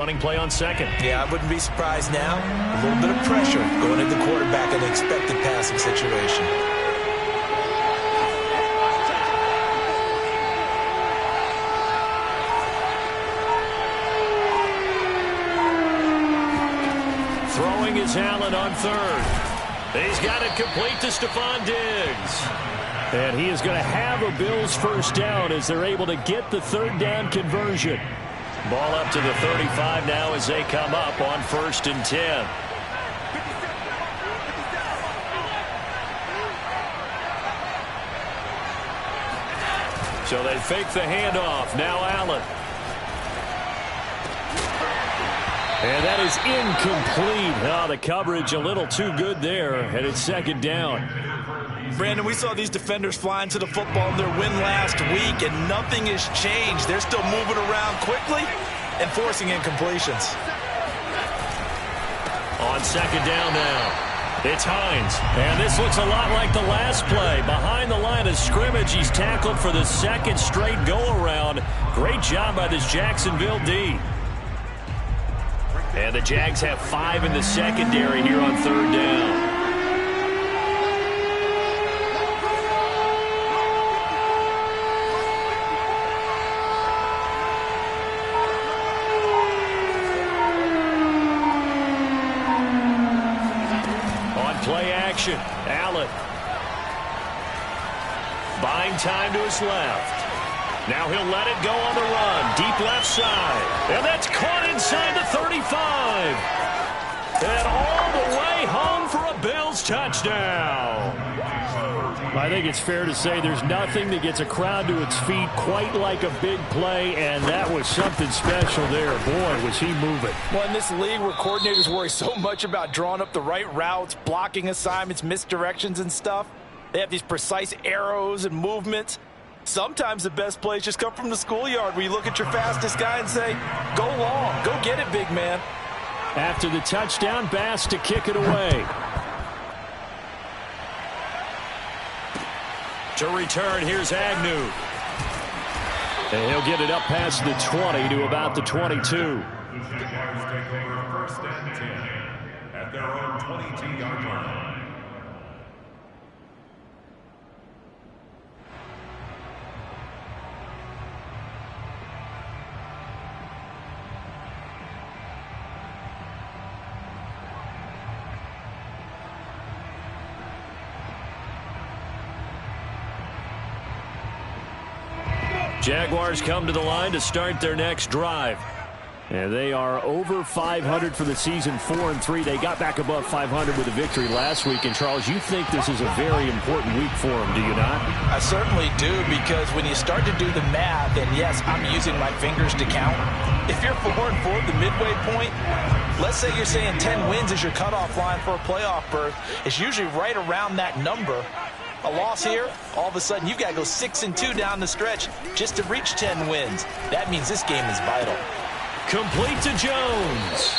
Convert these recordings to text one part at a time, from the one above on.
Running play on second. Yeah, I wouldn't be surprised now. A little bit of pressure going into the quarterback in an expected passing situation. Throwing is Allen on third. He's got it complete to Stephon Diggs. And he is going to have a Bills first down as they're able to get the third down conversion. Ball up to the 35 now as they come up on 1st and 10. So they fake the handoff. Now Allen. And that is incomplete. Oh, the coverage a little too good there. And it's 2nd down. Brandon, we saw these defenders flying to the football in their win last week, and nothing has changed. They're still moving around quickly and forcing incompletions. On 2nd down now, it's Hines. And this looks a lot like the last play. Behind the line of scrimmage, he's tackled for the 2nd straight go-around. Great job by this Jacksonville D. And the Jags have 5 in the secondary here on 3rd down. Allen buying time to his left. Now he'll let it go on the run. Deep left side. And that's caught inside the 35. And all the way home for a Bills touchdown. I think it's fair to say there's nothing that gets a crowd to its feet quite like a big play, and that was something special there. Boy, was he moving. Well, in this league where coordinators worry so much about drawing up the right routes, blocking assignments, misdirections and stuff, they have these precise arrows and movements. Sometimes the best plays just come from the schoolyard where you look at your fastest guy and say, go long, go get it, big man. After the touchdown, Bass to kick it away. To return, here's Agnew. And he'll get it up past the 20 to about the 22. The Jaguars take over 1st and 10 at their own 22-yard line. Jaguars come to the line to start their next drive. And they are over 500 for the season, 4-3. They got back above 500 with a victory last week. And, Charles, you think this is a very important week for them, do you not? I certainly do, because when you start to do the math, and yes, I'm using my fingers to count. If you're 4-4 at the midway point, let's say you're saying 10 wins is your cutoff line for a playoff berth. It's usually right around that number. A loss here, all of a sudden you've got to go 6-2 down the stretch just to reach 10 wins. That means this game is vital. Complete to Jones.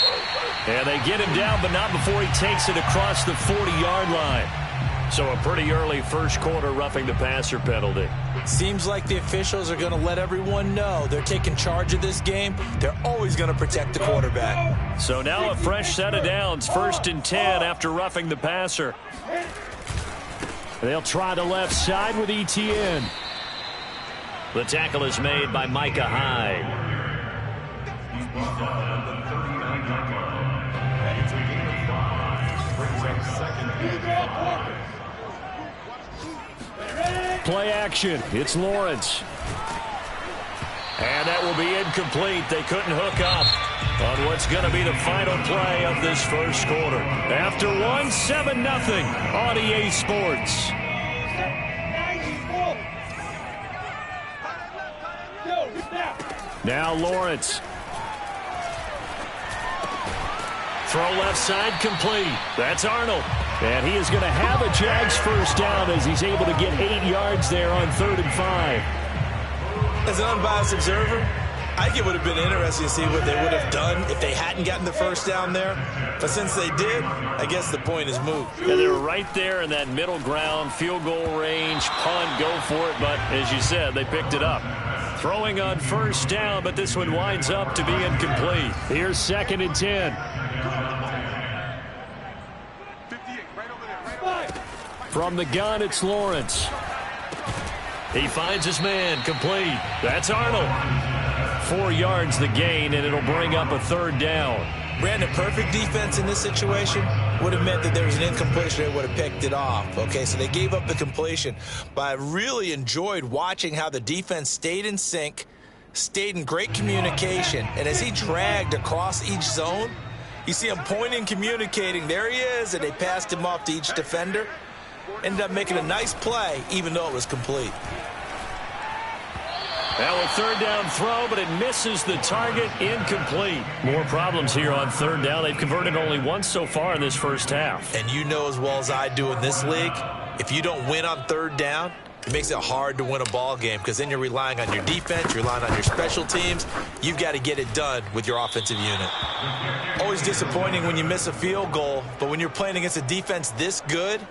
And they get him down, but not before he takes it across the 40-yard line. So a pretty early first quarter roughing the passer penalty. Seems like the officials are going to let everyone know they're taking charge of this game. They're always going to protect the quarterback. So now a fresh set of downs, 1st and 10 after roughing the passer. They'll try the left side with Etienne. The tackle is made by Micah Hyde. Play action. It's Lawrence. And that will be incomplete. They couldn't hook up on what's going to be the final play of this first quarter. After one, 7-0 on EA Sports. Now Lawrence. Throw left side complete. That's Arnold. And he is going to have a Jags first down as he's able to get 8 yards there on 3rd and 5. As an unbiased observer, I think it would have been interesting to see what they would have done if they hadn't gotten the first down there. But since they did, I guess the point is moot. And they're right there in that middle ground, field goal range, punt, go for it. But as you said, they picked it up. Throwing on first down, but this one winds up to be incomplete. Here's 2nd and 10. From the gun, it's Lawrence. He finds his man, complete. That's Arnold. 4 yards the gain, and it'll bring up a 3rd down. Brandon, perfect defense in this situation would have meant that there was an incompletion. They would have picked it off. Okay, so they gave up the completion. But I really enjoyed watching how the defense stayed in sync, stayed in great communication, and as he dragged across each zone, you see him pointing, communicating. There he is, and they passed him off to each defender. Ended up making a nice play, even though it was complete. Now a 3rd down throw, but it misses the target, incomplete. More problems here on 3rd down. They've converted only once so far in this first half. And you know as well as I do in this league, if you don't win on 3rd down, it makes it hard to win a ball game because then you're relying on your defense, you're relying on your special teams. You've got to get it done with your offensive unit. Always disappointing when you miss a field goal, but when you're playing against a defense this good,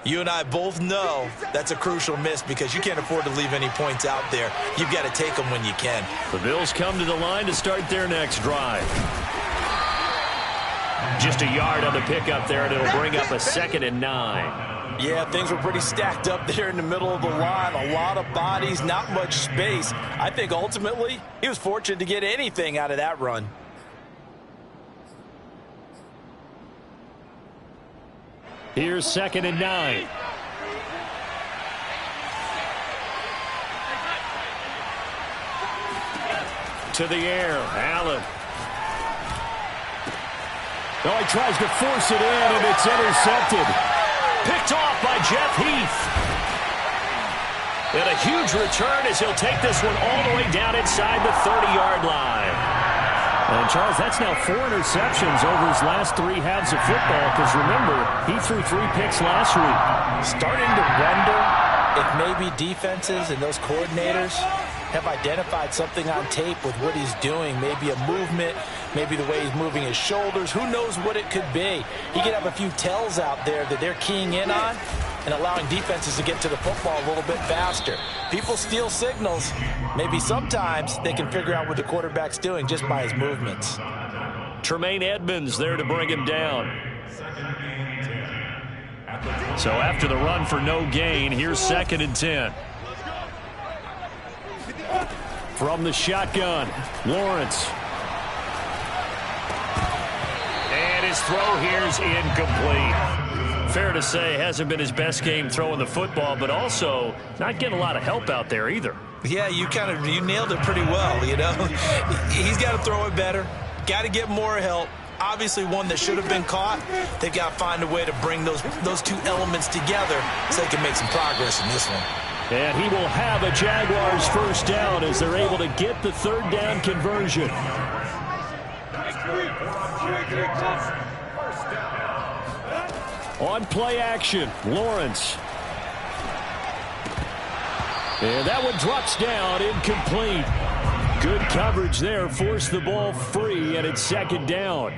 you and I both know that's a crucial miss because you can't afford to leave any points out there. You've got to take them when you can. The Bills come to the line to start their next drive. Just a yard on the pickup there, and it'll bring up a 2nd and 9. Yeah, things were pretty stacked up there in the middle of the line. A lot of bodies, not much space. I think ultimately he was fortunate to get anything out of that run. Here's 2nd and 9. To the air, Allen. Oh, he tries to force it in, and it's intercepted. Picked off by Jeff Heath. And a huge return as he'll take this one all the way down inside the 30-yard line. And, Charles, that's now 4 interceptions over his last 3 halves of football because, remember, he threw 3 picks last week. Starting to wonder if maybe defenses and those coordinators have identified something on tape with what he's doing. Maybe a movement, maybe the way he's moving his shoulders. Who knows what it could be? He could have a few tells out there that they're keying in on and allowing defenses to get to the football a little bit faster. People steal signals. Maybe sometimes they can figure out what the quarterback's doing just by his movements. Tremaine Edmonds there to bring him down. So after the run for no gain, here's 2nd and 10. From the shotgun, Lawrence. And his throw here's incomplete. Fair to say, hasn't been his best game throwing the football, but also not getting a lot of help out there either. Yeah, you nailed it pretty well, you know. He's got to throw it better, got to get more help. Obviously one that should have been caught. They've got to find a way to bring those 2 elements together so they can make some progress in this one. And he will have a Jaguars first down as they're able to get the 3rd down conversion. On play action, Lawrence. And that one drops down, incomplete. Good coverage there, forced the ball free, and it's 2nd down.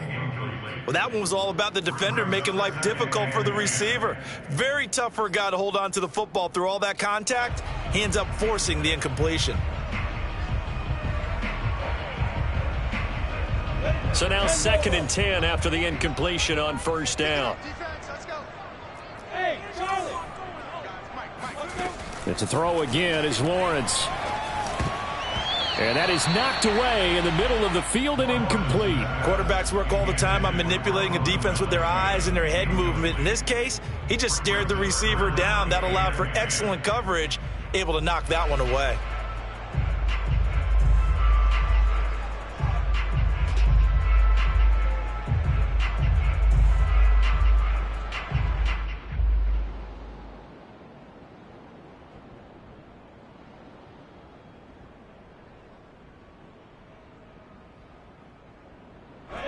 Well, that one was all about the defender making life difficult for the receiver. Very tough for a guy to hold on to the football through all that contact. He ends up forcing the incompletion. So now 2nd and 10 after the incompletion on first down. It's a throw again as Lawrence. And that is knocked away in the middle of the field and incomplete. Quarterbacks work all the time on manipulating a defense with their eyes and their head movement. In this case, he just stared the receiver down. That allowed for excellent coverage, able to knock that one away.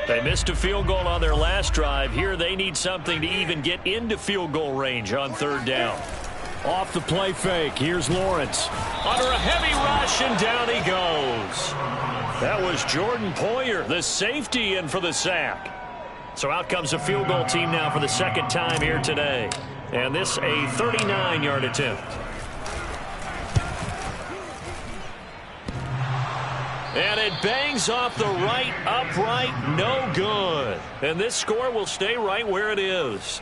They missed a field goal on their last drive. Here they need something to even get into field goal range on 3rd down. Off the play fake, here's Lawrence. Under a heavy rush, and down he goes. That was Jordan Poyer, the safety, in for the sack. So out comes a field goal team now for the 2nd time here today. And this a 39-yard attempt. And it bangs off the right upright, no good. And this score will stay right where it is.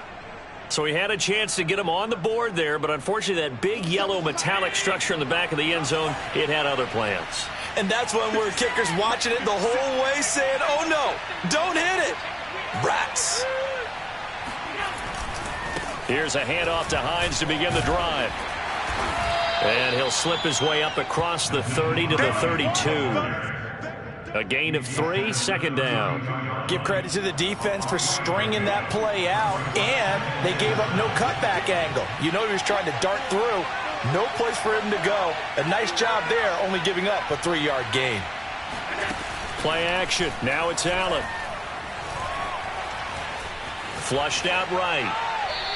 So he had a chance to get him on the board there, but unfortunately that big yellow metallic structure in the back of the end zone, it had other plans. And that's when we're kickers watching it the whole way saying, oh no, don't hit it. Rats. Here's a handoff to Hines to begin the drive. And he'll slip his way up across the 30 to the 32. A gain of 3, second down. Give credit to the defense for stringing that play out, and they gave up no cutback angle. You know he was trying to dart through. No place for him to go. A nice job there, only giving up a 3-yard gain. Play action. Now it's Allen. Flushed out right.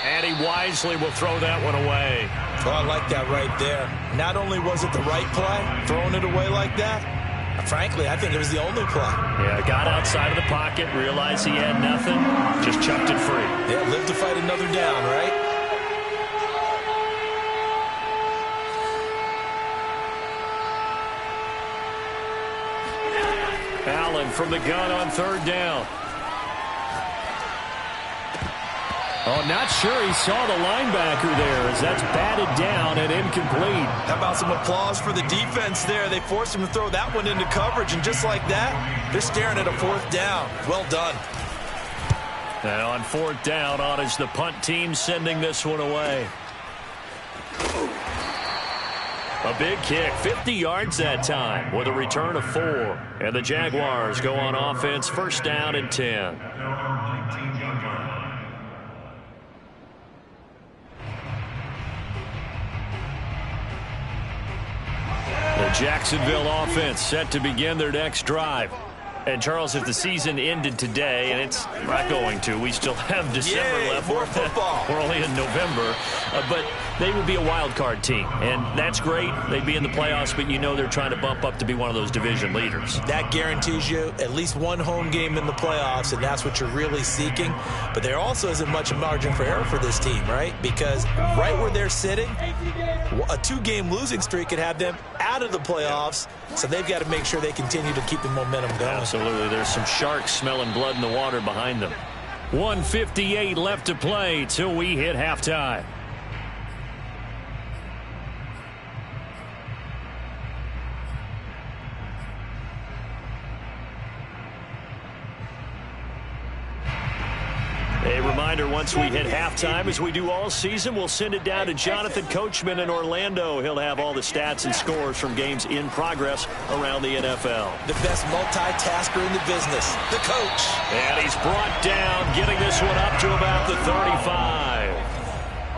And he wisely will throw that one away. Oh, I like that right there. Not only was it the right play, throwing it away like that, frankly, I think it was the only play. Yeah, got outside of the pocket, realized he had nothing, just chucked it free. Yeah, live to fight another down, right? Allen from the gun on third down. Oh, not sure he saw the linebacker there as that's batted down and incomplete. How about some applause for the defense there? They forced him to throw that one into coverage, and just like that, they're staring at a fourth down. Well done. And on fourth down, on is the punt team sending this one away. A big kick, 50 yards that time with a return of 4. And the Jaguars go on offense, first down and 10. The Jacksonville offense set to begin their next drive. And, Charles, if the season ended today, and it's not going to, we still have December left. More football. We're only in November. But they would be a wild card team, and that's great. They'd be in the playoffs, but you know they're trying to bump up to be one of those division leaders. That guarantees you at least one home game in the playoffs, and that's what you're really seeking. But there also isn't much margin for error for this team, right? Because right where they're sitting, a 2-game losing streak could have them out of the playoffs, so they've got to make sure they continue to keep the momentum going. Absolutely. There's some sharks smelling blood in the water behind them. 1:58 left to play till we hit halftime. A reminder, once we hit halftime, as we do all season, we'll send it down to Jonathan Coachman in Orlando. He'll have all the stats and scores from games in progress around the NFL. The best multitasker in the business, the coach. And he's brought down, getting this one up to about the 35.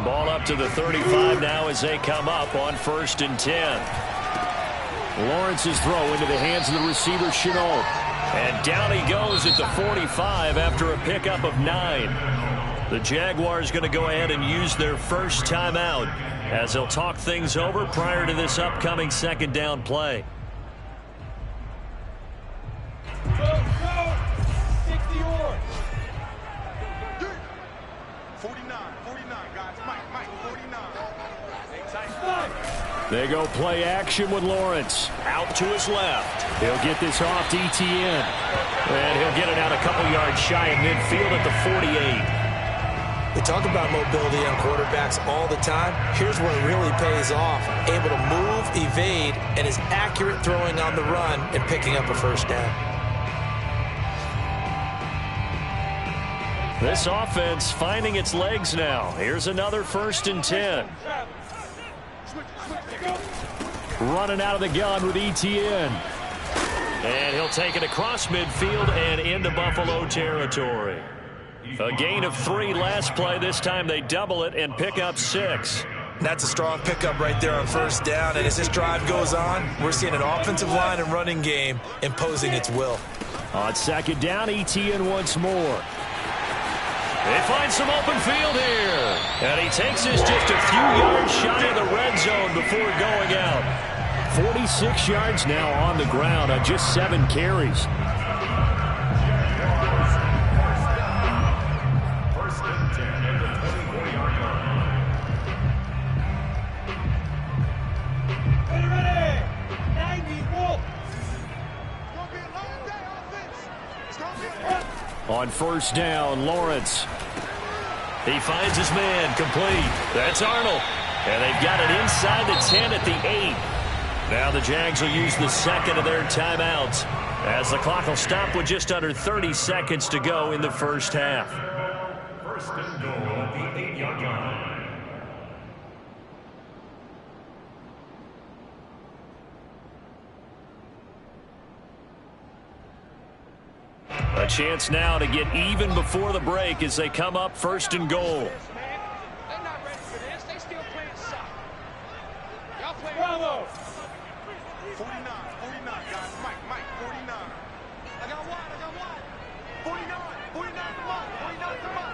Ball up to the 35 now as they come up on 1st and 10. Lawrence's throw into the hands of the receiver, Shenault. And down he goes at the 45 after a pickup of 9. The Jaguars going to go ahead and use their first timeout as they'll talk things over prior to this upcoming second down play. Go! 60 yours! 49, guys. Mike, 49. They go play action with Lawrence. Out to his left. He'll get this off to Etienne. And he'll get it out a couple yards shy of midfield at the 48. We talk about mobility on quarterbacks all the time. Here's where it really pays off. Able to move, evade, and is accurate throwing on the run and picking up a first down. This offense finding its legs now. Here's another 1st and 10. Running out of the gun with Etienne. And he'll take it across midfield and into Buffalo territory. A gain of 3 last play. This time they double it and pick up 6. That's a strong pickup right there on first down. And as this drive goes on, we're seeing an offensive line and running game imposing its will. On second down, Etienne once more. They find some open field here. And he takes this just a few yards shy of the red zone before going out. 46 yards now on the ground on just 7 carries. First and 10 at the 24-yard line. Ready! 90, Wolf! On first down, Lawrence. He finds his man, complete. That's Arnold. And they've got it inside the 10 at the 8. Now the Jags will use the second of their timeouts as the clock will stop with just under 30 seconds to go in the first half. First and goal at the 8-yard line. A chance now to get even before the break as they come up first and goal. They're not ready for this. They still playing soccer. Y'all play Bravo. 49, guys. Mike, 49. I got one. 49, come on. 49, come on.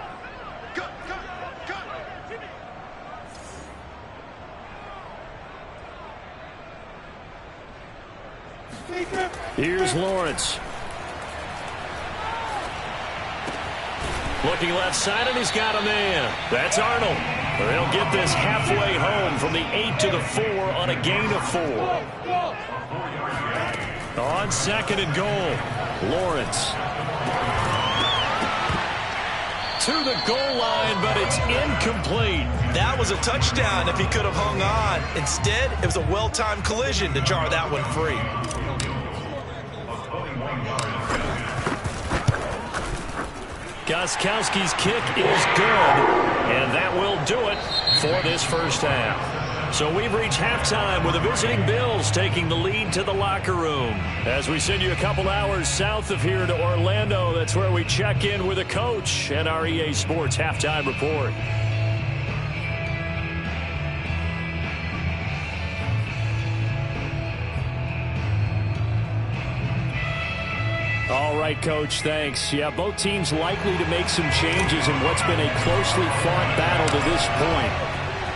Cut. Here's Lawrence. Looking left side, and he's got a man. That's Arnold. They'll get this halfway home from the 8 to the 4 on a gain of 4. On second and goal, Lawrence. To the goal line, but it's incomplete. That was a touchdown if he could have hung on. Instead, it was a well-timed collision to jar that one free. Gostkowski's kick is good, and that will do it for this first half. So we've reached halftime with the visiting Bills taking the lead to the locker room. As we send you a couple hours south of here to Orlando, that's where we check in with a coach and our EA Sports halftime report. All right, Coach, thanks. Yeah, both teams likely to make some changes in what's been a closely fought battle to this point.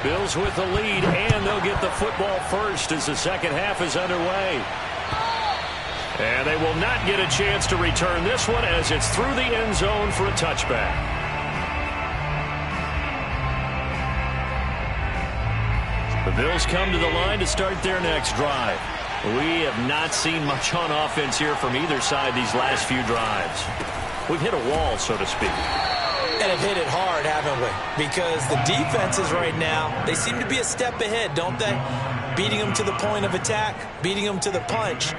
Bills with the lead, and they'll get the football first as the second half is underway. And they will not get a chance to return this one as it's through the end zone for a touchback. The Bills come to the line to start their next drive. We have not seen much on offense here from either side these last few drives. We've hit a wall, so to speak. And have hit it hard, haven't we? Because the defenses right now, they seem to be a step ahead, don't they? Beating them to the point of attack, beating them to the punch.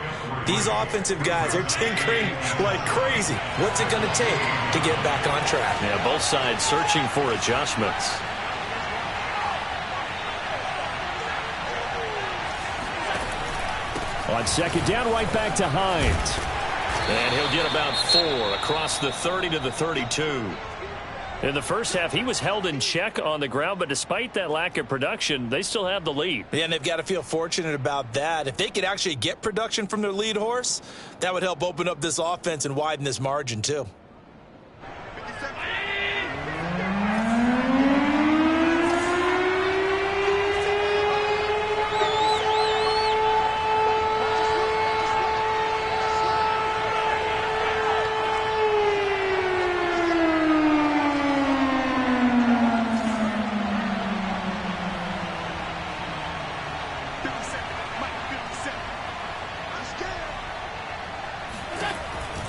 These offensive guys, they're tinkering like crazy. What's it going to take to get back on track? Yeah, both sides searching for adjustments. On second down, right back to Hines. And he'll get about 4 across the 30 to the 32. In the first half, he was held in check on the ground, but despite that lack of production, they still have the lead. Yeah, and they've got to feel fortunate about that. If they could actually get production from their lead horse, that would help open up this offense and widen this margin, too.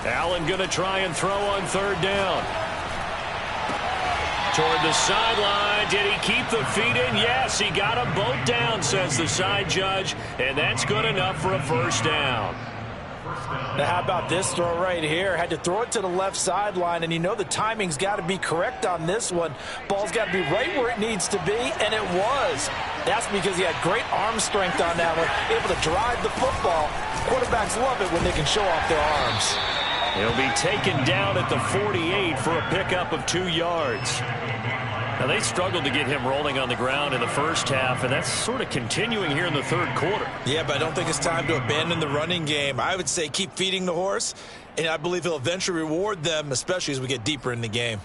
Allen going to try and throw on third down. Toward the sideline. Did he keep the feet in? Yes, he got them both down, says the side judge, and that's good enough for a first down. Now, how about this throw right here? Had to throw it to the left sideline, and you know the timing's got to be correct on this one. Ball's got to be right where it needs to be, and it was. That's because he had great arm strength on that one, able to drive the football. Quarterbacks love it when they can show off their arms. He'll be taken down at the 48 for a pickup of 2 yards. Now, they struggled to get him rolling on the ground in the first half, and that's sort of continuing here in the third quarter. Yeah, but I don't think it's time to abandon the running game. I would say keep feeding the horse, and I believe he'll eventually reward them, especially as we get deeper in the game.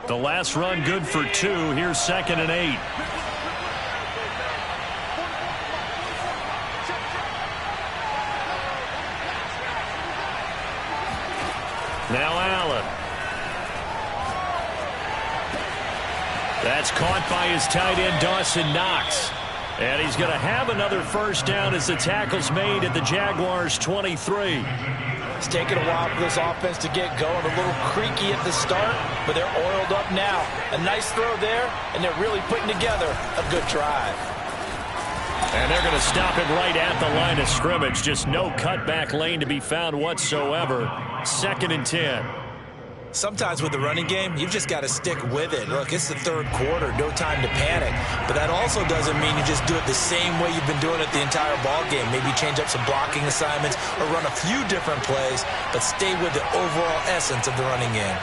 The last run good for 2. Here's 2nd and 8. Now Allen. That's caught by his tight end, Dawson Knox. And he's going to have another first down as the tackle's made at the Jaguars' 23. It's taken a while for this offense to get going. A little creaky at the start, but they're oiled up now. A nice throw there, and they're really putting together a good drive. And they're going to stop it right at the line of scrimmage. Just no cutback lane to be found whatsoever. 2nd and 10. Sometimes with the running game, you've just got to stick with it. Look, it's the third quarter, no time to panic. But that also doesn't mean you just do it the same way you've been doing it the entire ball game. Maybe change up some blocking assignments or run a few different plays, but stay with the overall essence of the running game.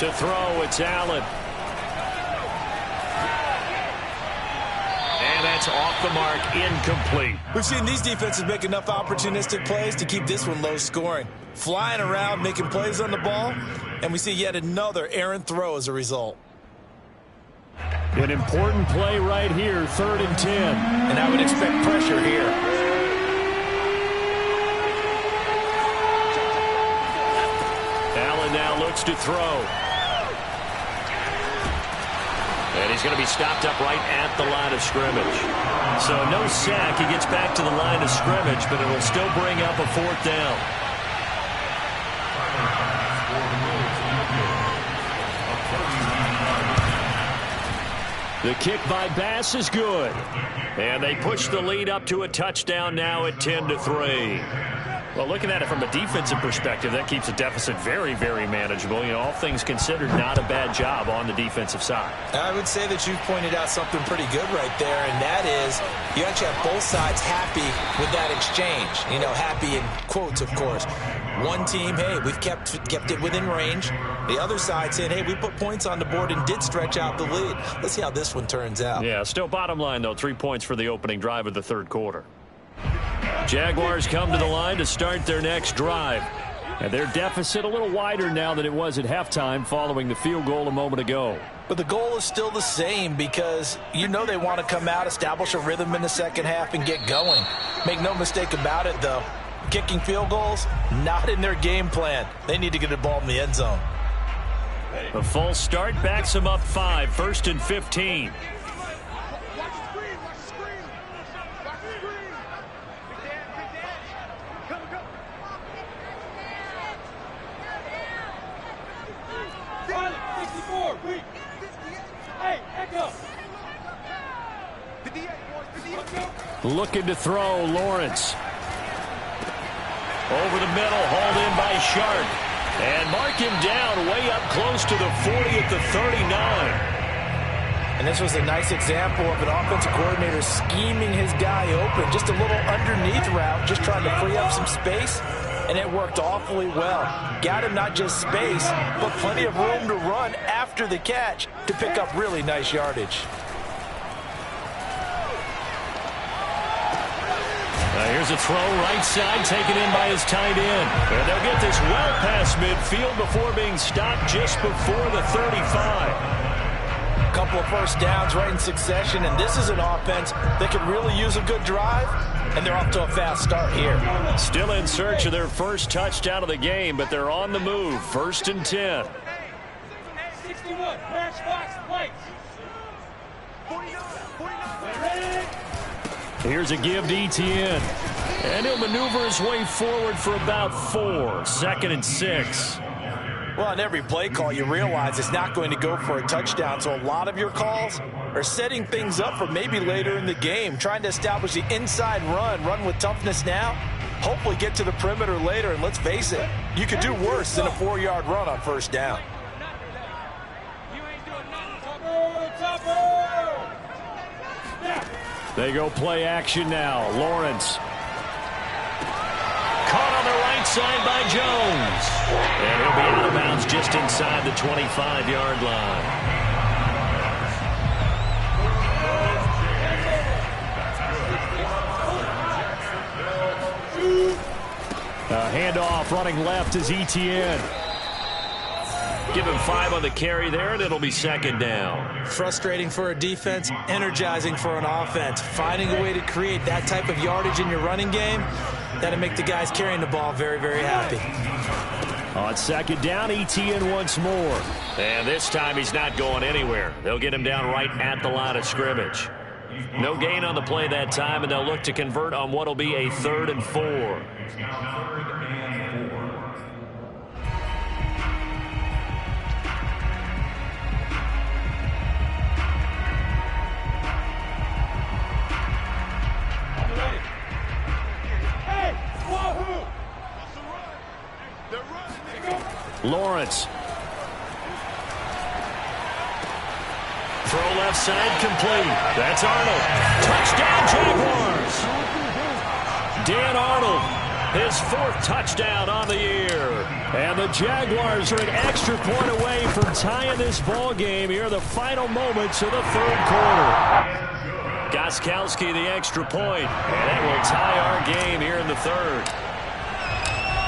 To throw, it's Allen. And that's off the mark, incomplete. We've seen these defenses make enough opportunistic plays to keep this one low scoring. Flying around, making plays on the ball, and we see yet another errant throw as a result. An important play right here, 3rd and 10. And I would expect pressure here. Allen now looks to throw. And he's going to be stopped up right at the line of scrimmage. So no sack. He gets back to the line of scrimmage, but it'll still bring up a 4th down. The kick by Bass is good. And they push the lead up to a touchdown now at 10-3. Well, looking at it from a defensive perspective, that keeps the deficit very, very manageable. You know, all things considered, not a bad job on the defensive side. I would say that you've pointed out something pretty good right there, and that is you actually have both sides happy with that exchange. You know, happy in quotes, of course. One team, hey, we've kept it within range. The other side saying, hey, we put points on the board and did stretch out the lead. Let's see how this one turns out. Yeah, still bottom line, though, 3 points for the opening drive of the third quarter. Jaguars come to the line to start their next drive. And their deficit a little wider now than it was at halftime following the field goal a moment ago. But the goal is still the same because you know they want to come out, establish a rhythm in the second half, and get going. Make no mistake about it, though. Kicking field goals, not in their game plan. They need to get the ball in the end zone. A false start backs them up 5, 1st and 15. Looking to throw, Lawrence. Over the middle, hauled in by Sharp. And mark him down way up close to the 40 at the 39. And this was a nice example of an offensive coordinator scheming his guy open. Just a little underneath route, just trying to free up some space. And it worked awfully well. Got him not just space, but plenty of room to run after the catch to pick up really nice yardage. Here's a throw right side taken in by his tight end. And they'll get this well past midfield before being stopped just before the 35. A couple of first downs right in succession, and this is an offense that could really use a good drive, and they're off to a fast start here. Still in search of their first touchdown of the game, but they're on the move. 1st and 10. 61, matchbox lights. 49. Here's a give to Etienne. And he'll maneuver his way forward for about 4. 2nd and 6. Well, on every play call, you realize it's not going to go for a touchdown. So a lot of your calls are setting things up for maybe later in the game, trying to establish the inside run with toughness now, hopefully get to the perimeter later. And let's face it, you could do worse than a 4-yard run on first down. They go play action now. Lawrence. Caught on the right side by Jones. And he'll be out of bounds just inside the 25-yard line. Handoff running left is Etienne. Give him 5 on the carry there, and it'll be 2nd down. Frustrating for a defense, energizing for an offense. Finding a way to create that type of yardage in your running game, that'll make the guys carrying the ball very, very happy. On 2nd down, Etienne once more. And this time he's not going anywhere. They'll get him down right at the line of scrimmage. No gain on the play that time, and they'll look to convert on what will be a 3rd and 4. It's now 3rd and 4. Lawrence. Throw left side complete. That's Arnold. Touchdown Jaguars. Dan Arnold, his 4th touchdown on the year. And the Jaguars are an extra point away from tying this ball game here in the final moments of the 3rd quarter. Gostkowski the extra point, and it will tie our game here in the 3rd.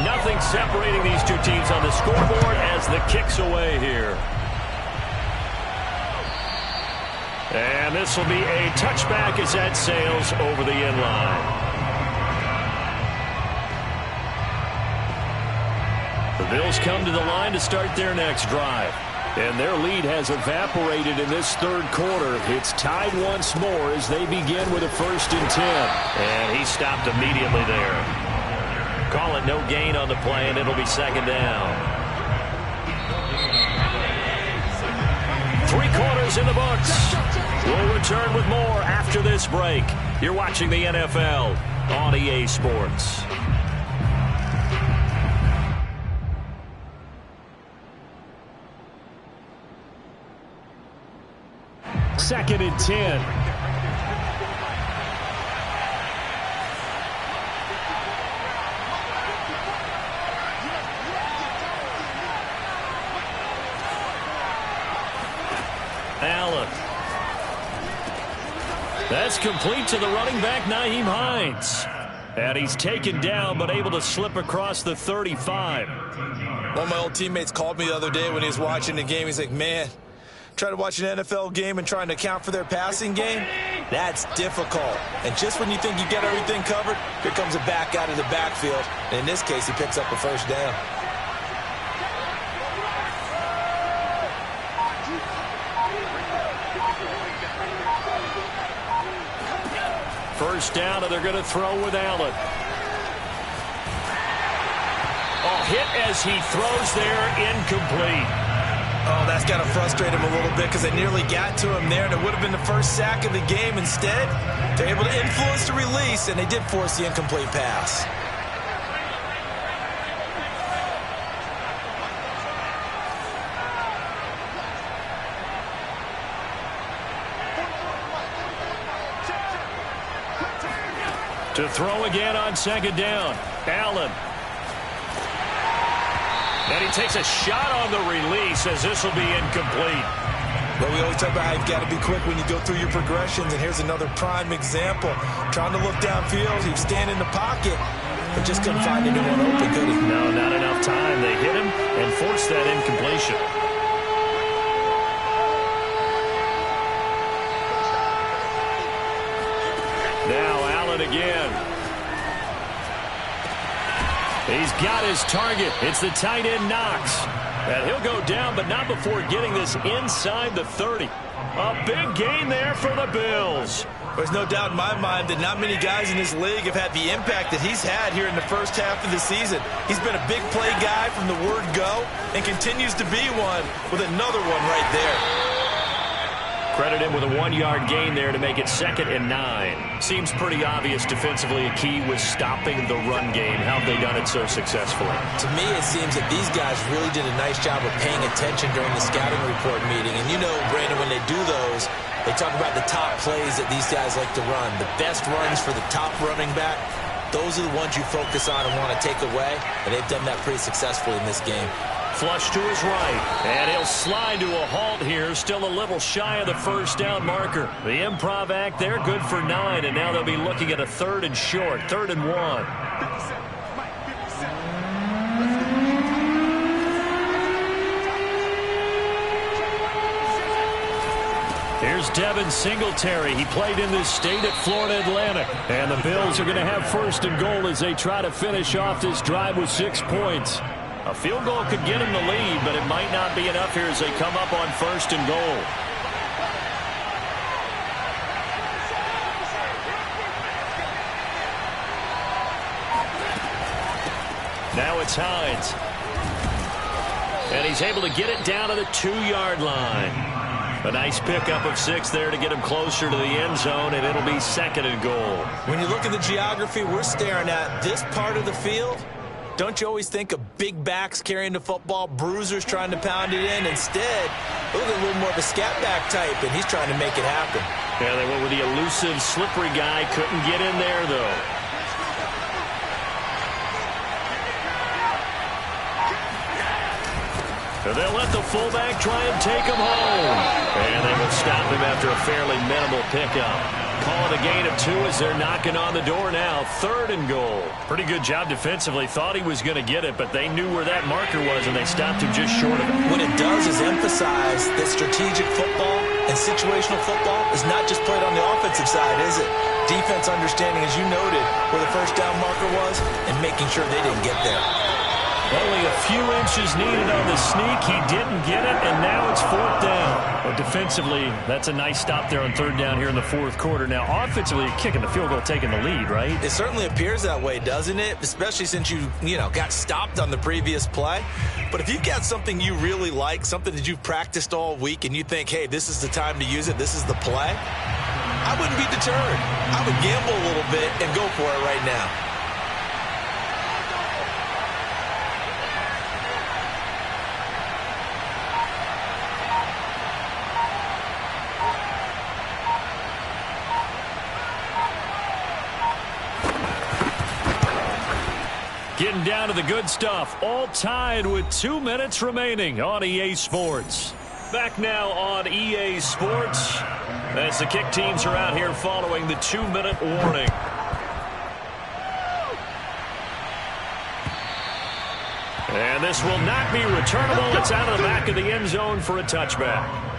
Nothing separating these two teams on the scoreboard as the kick's away here. And this will be a touchback as that sails over the end line. The Bills come to the line to start their next drive. And their lead has evaporated in this 3rd quarter. It's tied once more as they begin with a 1st and 10. And he stopped immediately there. Call it no gain on the play, and it'll be 2nd down. 3 quarters in the books. We'll return with more after this break. You're watching the NFL on EA Sports. Second and 10. Allen. That's complete to the running back, Nyheim Hines. And he's taken down, but able to slip across the 35. One of my old teammates called me the other day when he was watching the game. He's like, man, trying to watch an NFL game and trying to account for their passing game, that's difficult. And just when you think you get everything covered, here comes a back out of the backfield. And in this case, he picks up a 1st down. First down, and they're going to throw with Allen. Oh, hit as he throws there, incomplete. Oh, that's got to frustrate him a little bit because they nearly got to him there, and it would have been the 1st sack of the game. Instead, they're able to influence the release, and they did force the incomplete pass. To throw again on 2nd down. Allen. And he takes a shot on the release as this will be incomplete. But we always talk about how you've got to be quick when you go through your progressions, and here's another prime example. Trying to look downfield, he was standing in the pocket, but just couldn't find anyone open, could he? No, not enough time. They hit him and forced that incompletion. Now Allen again. He's got his target. It's the tight end Knox. And he'll go down, but not before getting this inside the 30. A big gain there for the Bills. There's no doubt in my mind that not many guys in this league have had the impact that he's had here in the 1st half of the season. He's been a big play guy from the word go and continues to be one with another one right there. Credit him with a 1-yard gain there to make it 2nd and 9. Seems pretty obvious defensively a key was stopping the run game. How have they done it so successfully? To me, it seems that these guys really did a nice job of paying attention during the scouting report meeting. And you know, Brandon, when they do those, they talk about the top plays that these guys like to run. The best runs for the top running back, those are the ones you focus on and want to take away. And they've done that pretty successfully in this game. Flush to his right, and he'll slide to a halt here, still a little shy of the 1st down marker. The improv act there, good for 9, and now they'll be looking at a 3rd and short, 3rd and 1. Here's Devin Singletary. He played in this state at Florida Atlantic. And the Bills are going to have 1st and goal as they try to finish off this drive with 6 points. A field goal could get him the lead, but it might not be enough here as they come up on 1st and goal. Now it's Hines. And he's able to get it down to the 2-yard line. A nice pickup of 6 there to get him closer to the end zone, and it'll be 2nd and goal. When you look at the geography we're staring at, this part of the field, don't you always think of big backs carrying the football, bruisers trying to pound it in? Instead, look at a little more of a scat back type, and he's trying to make it happen. Yeah, they went with the elusive, slippery guy. Couldn't get in there, though. And they'll let the fullback try and take him home. And they will stop him after a fairly minimal pickup. Calling a gain of 2 as they're knocking on the door now. 3rd and goal. Pretty good job defensively. Thought he was going to get it, but they knew where that marker was, and they stopped him just short of it. What it does is emphasize that strategic football and situational football is not just played on the offensive side, is it? Defense understanding, as you noted, where the first down marker was and making sure they didn't get there. Only a few inches needed on the sneak. He didn't get it, and now it's 4th down. But defensively, that's a nice stop there on 3rd down here in the 4th quarter. Now, offensively, kicking the field goal, taking the lead, right? It certainly appears that way, doesn't it? Especially since you got stopped on the previous play. But if you've got something you really like, something that you've practiced all week, and you think, hey, this is the time to use it, this is the play, I wouldn't be deterred. I would gamble a little bit and go for it right now. Getting down to the good stuff. All tied with 2 minutes remaining on EA Sports. Back now on EA Sports as the kick teams are out here following the 2-minute warning. And this will not be returnable. It's out of the back of the end zone for a touchback.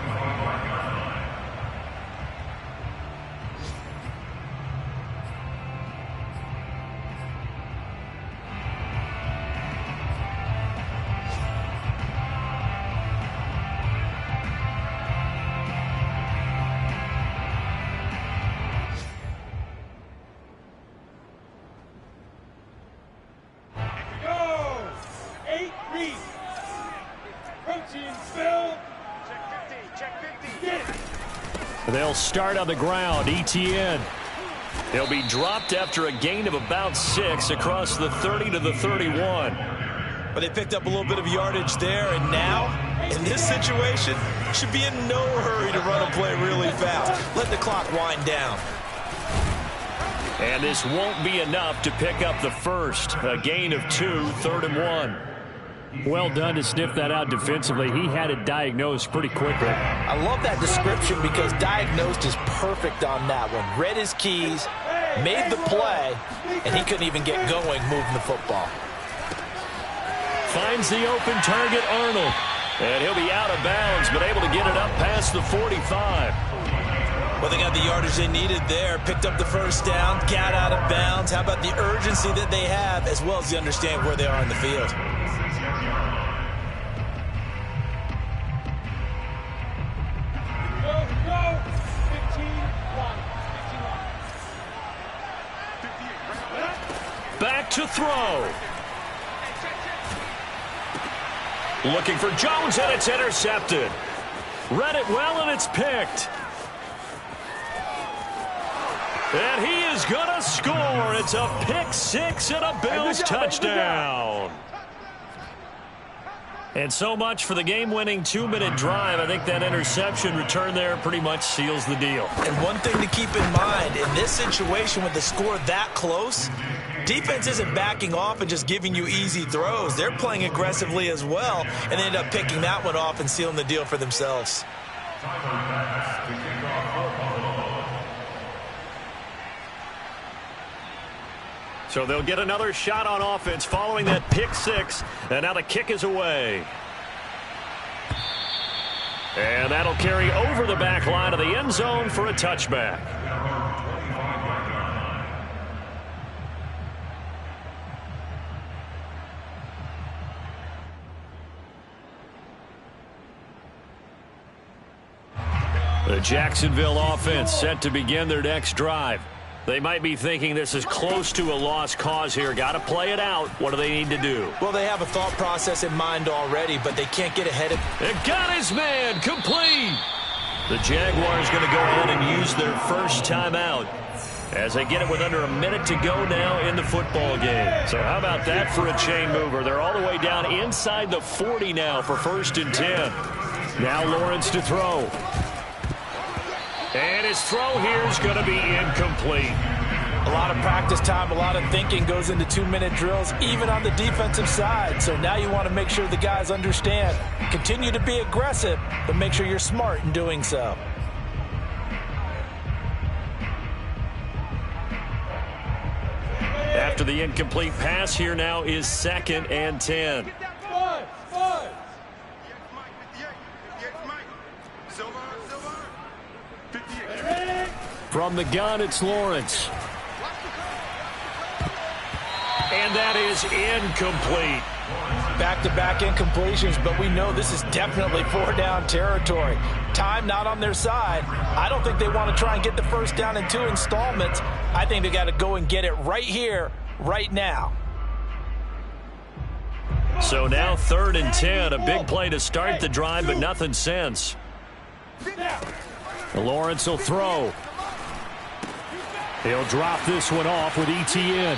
They'll start on the ground. Etienne. He'll be dropped after a gain of about 6 across the 30 to the 31. But they picked up a little bit of yardage there, and now, in this situation, should be in no hurry to run a play really fast. Let the clock wind down. And this won't be enough to pick up the first. A gain of 2, 3rd and 1. Well done to sniff that out defensively. He had it diagnosed pretty quickly. I love that description because diagnosed is perfect on that one. Read his keys, made the play, and he couldn't even get going moving the football. Finds the open target, Arnold. And he'll be out of bounds, but able to get it up past the 45. Well, they got the yardage they needed there. Picked up the first down, got out of bounds. How about the urgency that they have, as well as the understand where they are in the field? Back to throw. Looking for Jones, and it's intercepted. Read it well, and it's picked. And he is going to score. It's a pick-6 and a Bills touchdown. And so much for the game-winning 2-minute drive. I think that interception return there pretty much seals the deal. And one thing to keep in mind, in this situation with the score that close, defense isn't backing off and just giving you easy throws. They're playing aggressively as well, and they end up picking that one off and sealing the deal for themselves. So they'll get another shot on offense following that pick-6, and now the kick is away. And that'll carry over the back line of the end zone for a touchback. The Jacksonville offense set to begin their next drive. They might be thinking this is close to a lost cause here. Got to play it out. What do they need to do? Well, they have a thought process in mind already, but they can't get ahead of it. It got his man complete. The Jaguars going to go ahead and use their first timeout as they get it with under a minute to go now in the football game. So how about that for a chain mover? They're all the way down inside the 40 now for 1st and 10. Now Lawrence to throw. And his throw here is going to be incomplete. A lot of practice time, a lot of thinking goes into 2-minute drills, even on the defensive side. So now you want to make sure the guys understand. Continue to be aggressive, but make sure you're smart in doing so. After the incomplete pass, here now is 2nd and 10. From the gun, it's Lawrence. And that is incomplete. Back-to-back incompletions, but we know this is definitely 4-down territory. Time not on their side. I don't think they want to try and get the first down in 2 installments. I think they got to go and get it right here, right now. So now 3rd and 10, a big play to start the drive, but nothing since. Lawrence will throw. He'll drop this one off with ETN.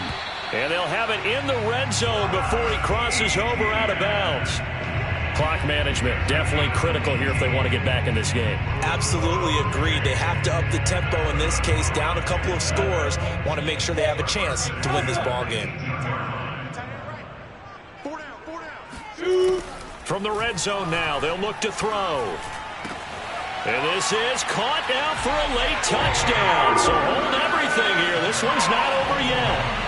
And they'll have it in the red zone before he crosses over out of bounds. Clock management definitely critical here if they want to get back in this game. Absolutely agreed. They have to up the tempo in this case, down a couple of scores. Want to make sure they have a chance to win this ball game. From the red zone now, they'll look to throw. And this is caught now for a late touchdown. So hold everything here. This one's not over yet.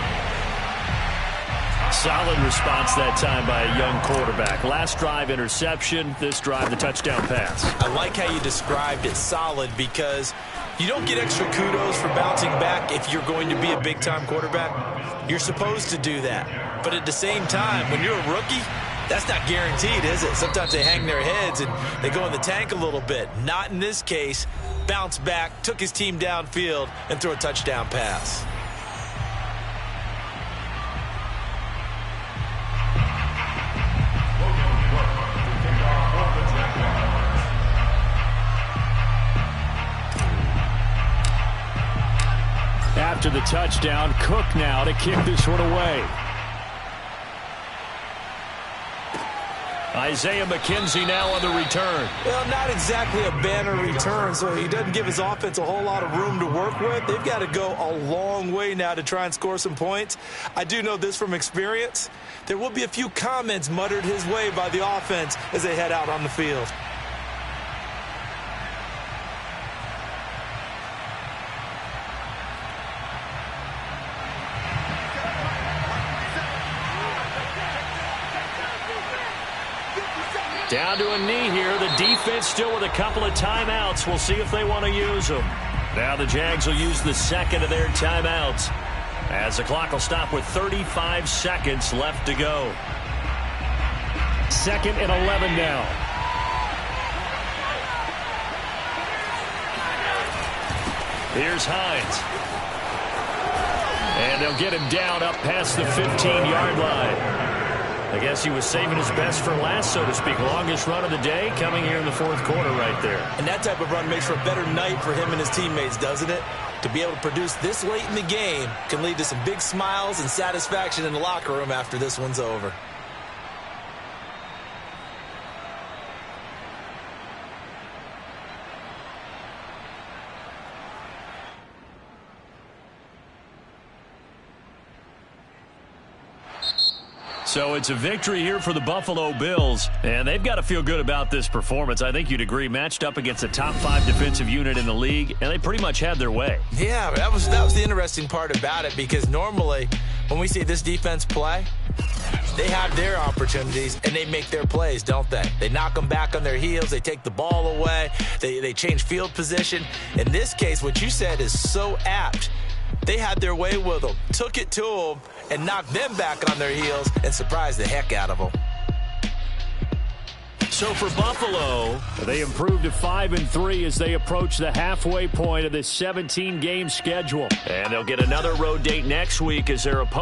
Solid response that time by a young quarterback. Last drive, interception. This drive, the touchdown pass. I like how you described it, solid, because you don't get extra kudos for bouncing back if you're going to be a big-time quarterback. You're supposed to do that. But at the same time, when you're a rookie, that's not guaranteed, is it? Sometimes they hang their heads and they go in the tank a little bit. Not in this case. Bounce back, took his team downfield, and threw a touchdown pass. After the touchdown, Cook now to kick this one away. Isaiah McKenzie now on the return. Well, not exactly a banner return, so he doesn't give his offense a whole lot of room to work with. They've got to go a long way now to try and score some points. I do know this from experience. There will be a few comments muttered his way by the offense as they head out on the field. Down to a knee here. The defense still with a couple of timeouts. We'll see if they want to use them. Now the Jags will use the second of their timeouts as the clock will stop with 35 seconds left to go. 2nd and 11 now. Here's Hines. And they'll get him down up past the 15-yard line. I guess he was saving his best for last, so to speak. Longest run of the day coming here in the 4th quarter right there. And that type of run makes for a better night for him and his teammates, doesn't it? To be able to produce this late in the game can lead to some big smiles and satisfaction in the locker room after this one's over. So it's a victory here for the Buffalo Bills, and they've got to feel good about this performance. I think you'd agree, matched up against a top 5 defensive unit in the league, and they pretty much had their way. Yeah, that was the interesting part about it, because normally when we see this defense play, they have their opportunities and they make their plays, don't they? They knock them back on their heels. They take the ball away. They change field position. In this case, what you said is so apt. They had their way with them, took it to them, and knocked them back on their heels and surprised the heck out of them. So for Buffalo, they improved to 5-3 as they approach the halfway point of this 17-game schedule. And they'll get another road date next week as their opponent